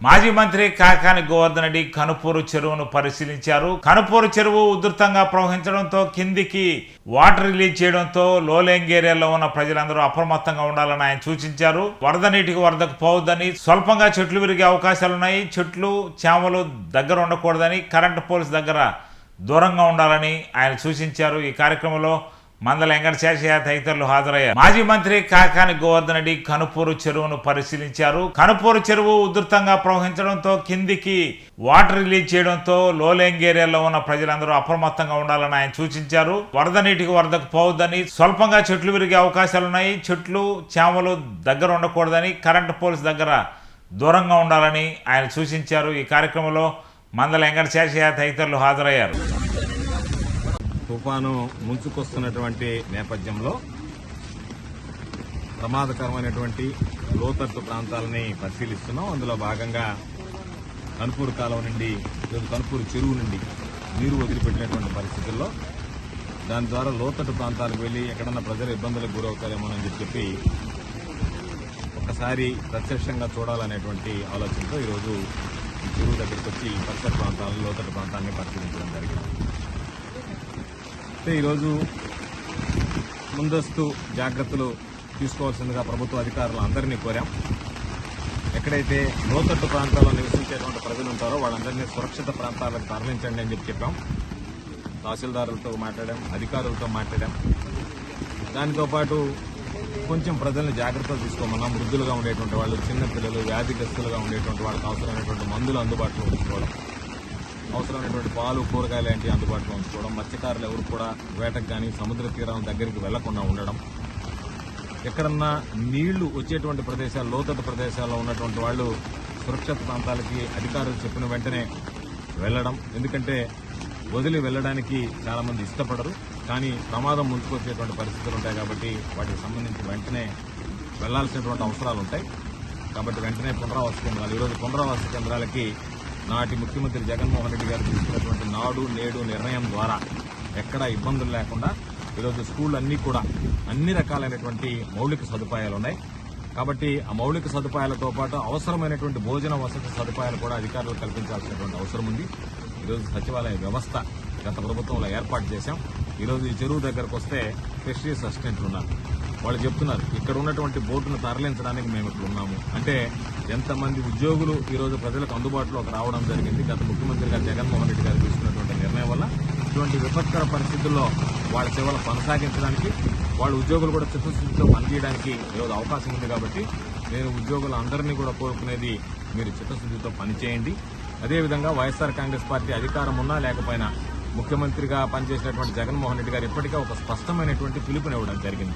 మాజీ మంత్రి కాకాని గోవర్ధన్ రెడ్డి కనుపూరు చెరువును పరిశీలించారు. కనుపూరు చెరువు ఉధృతంగా ప్రవహించడంతో కిందికి వాటర్ రిలీజ్ చేయడంతో లోలెంగ్ ఏరియాలో ఉన్న ప్రజలందరూ అప్రమత్తంగా ఉండాలని ఆయన సూచించారు. వరద నీటికి వరదకు పోవద్దని, స్వల్పంగా చెట్లు విరిగే అవకాశాలున్నాయి, చెట్లు చేమలు దగ్గర ఉండకూడదని, కరెంటు పోల్స్ దగ్గర దూరంగా ఉండాలని ఆయన సూచించారు. ఈ కార్యక్రమంలో మందల వెంకట శేషయ్య తదితరులు హాజరయ్యారు. మాజీ మంత్రి కాకాని గోవర్ధన్ రెడ్డి కనుపూరు చెరువును పరిశీలించారు. కనుపూరు చెరువు ఉధృతంగా ప్రవహించడంతో కిందికి వాటర్ రిలీజ్ చేయడంతో లోలెంగ్ ఏరియాలో ఉన్న ప్రజలందరూ అప్రమత్తంగా ఉండాలని ఆయన సూచించారు. వరద నీటికి వరదకు పోవద్దని, స్వల్పంగా చెట్లు విరిగే అవకాశాలున్నాయి, చెట్లు చేమలు దగ్గర ఉండకూడదని, కరెంటు పోల్స్ దగ్గర దూరంగా ఉండాలని ఆయన సూచించారు. ఈ కార్యక్రమంలో మందల వెంకట శేషయ్య తదితరులు హాజరయ్యారు. తుఫాను ముంచుకొస్తున్నటువంటి నేపథ్యంలో ప్రమాదకరమైనటువంటి లోతట్టు ప్రాంతాలని పరిశీలిస్తున్నాం. అందులో భాగంగా కనుపూరు కాలువ నుండి, కనుపూరు చెరువు నుండి నీరు వదిలిపెట్టినటువంటి పరిస్థితుల్లో దాని ద్వారా లోతట్టు ప్రాంతాలకు వెళ్లి ఎక్కడన్నా ప్రజలు ఇబ్బందులకు గురవుతారేమోనని చెప్పి ఒకసారి ప్రత్యక్షంగా చూడాలనేటువంటి ఆలోచనతో ఈరోజు ఈ చెరువు దగ్గరికి వచ్చి పరిసర ప్రాంతాలను, లోతట్టు ప్రాంతాన్ని పరిశీలించడం జరిగింది. ఈరోజు ముందస్తు జాగ్రత్తలు తీసుకోవాల్సిందిగా ప్రభుత్వ అధికారులు అందరినీ కోరాం. ఎక్కడైతే లోతట్టు ప్రాంతాల్లో నివసించేటువంటి ప్రజలు ఉంటారో వాళ్ళందరినీ సురక్షిత ప్రాంతాలకు తరలించండి అని చెప్పాం. తహసీల్దారులతో మాట్లాడాం, అధికారులతో మాట్లాడాం. దానితో పాటు కొంచెం ప్రజల్ని జాగ్రత్తలు తీసుకోమన్నాం. వృద్ధులుగా ఉండేటువంటి వాళ్ళు, చిన్నపిల్లలు, వ్యాధిగ్రస్తులుగా ఉండేటువంటి వాళ్ళకి అవసరమైనటువంటి మందులు అందుబాటులో ఉంచుకోవడం, అవసరమైనటువంటి పాలు, కూరగాయలు లాంటివి అందుబాటులో ఉంచుకోవడం, మత్స్యకారులు ఎవరు కూడా వేటకు కానీ సముద్ర తీరం దగ్గరికి వెళ్లకుండా ఉండడం, ఎక్కడన్నా నీళ్లు వచ్చేటువంటి ప్రదేశాలు, లోతట్టు ప్రదేశాల్లో ఉన్నటువంటి వాళ్ళు సురక్షిత ప్రాంతాలకి అధికారులు చెప్పిన వెంటనే వెళ్లడం. ఎందుకంటే వదిలి వెళ్లడానికి చాలా మంది ఇష్టపడరు, కానీ ప్రమాదం ముంచుకొచ్చేటువంటి పరిస్థితులు ఉంటాయి కాబట్టి వాటికి సంబంధించి వెంటనే వెళ్లాల్సినటువంటి అవసరాలు ఉంటాయి. కాబట్టి వెంటనే పునరావాస కేంద్రాలు, ఈరోజు పునరావాస కేంద్రాలకి నాటి ముఖ్యమంత్రి జగన్మోహన్ రెడ్డి గారు తీసుకున్నటువంటి నాడు నేడు నిర్ణయం ద్వారా ఎక్కడా ఇబ్బందులు లేకుండా ఈరోజు స్కూళ్ళు అన్నీ కూడా అన్ని రకాలైనటువంటి మౌలిక సదుపాయాలు ఉన్నాయి. కాబట్టి ఆ మౌలిక సదుపాయాలతో పాటు అవసరమైనటువంటి భోజన వసతి సదుపాయాలు కూడా అధికారులు కల్పించాల్సినటువంటి అవసరం ఉంది. ఈరోజు సచివాలయ వ్యవస్థ గత ప్రభుత్వంలో ఏర్పాటు చేశాం. ఈరోజు ఈ చెరువు దగ్గరకు వస్తే ఫిషరీస్ అసిస్టెంట్లు ఉన్నారు. వాళ్ళు చెప్తున్నారు, ఇక్కడ ఉన్నటువంటి బోటును తరలించడానికి మేము ఇక్కడ ఉన్నాము అంటే ఎంతమంది ఉద్యోగులు ఈరోజు ప్రజలకు అందుబాటులోకి రావడం జరిగింది. గత ముఖ్యమంత్రి గారు జగన్మోహన్ రెడ్డి గారు తీసుకున్నటువంటి నిర్ణయం వల్ల ఇటువంటి విపత్కర పరిస్థితుల్లో వాళ్ళ సేవలు కొనసాగించడానికి, వాళ్ళ ఉద్యోగులు కూడా చిత్తశుద్ధితో పనిచేయడానికి ఈరోజు అవకాశం ఉంది. కాబట్టి నేను ఉద్యోగులందరినీ కూడా కోరుకునేది, మీరు చిత్తశుద్ధితో పనిచేయండి. అదేవిధంగా వైఎస్ఆర్ కాంగ్రెస్ పార్టీ అధికారం ఉన్నా లేకపోయినా ముఖ్యమంత్రిగా పనిచేసినటువంటి జగన్మోహన్ రెడ్డి గారు ఇప్పటికే ఒక స్పష్టమైనటువంటి పిలుపునివ్వడం జరిగింది.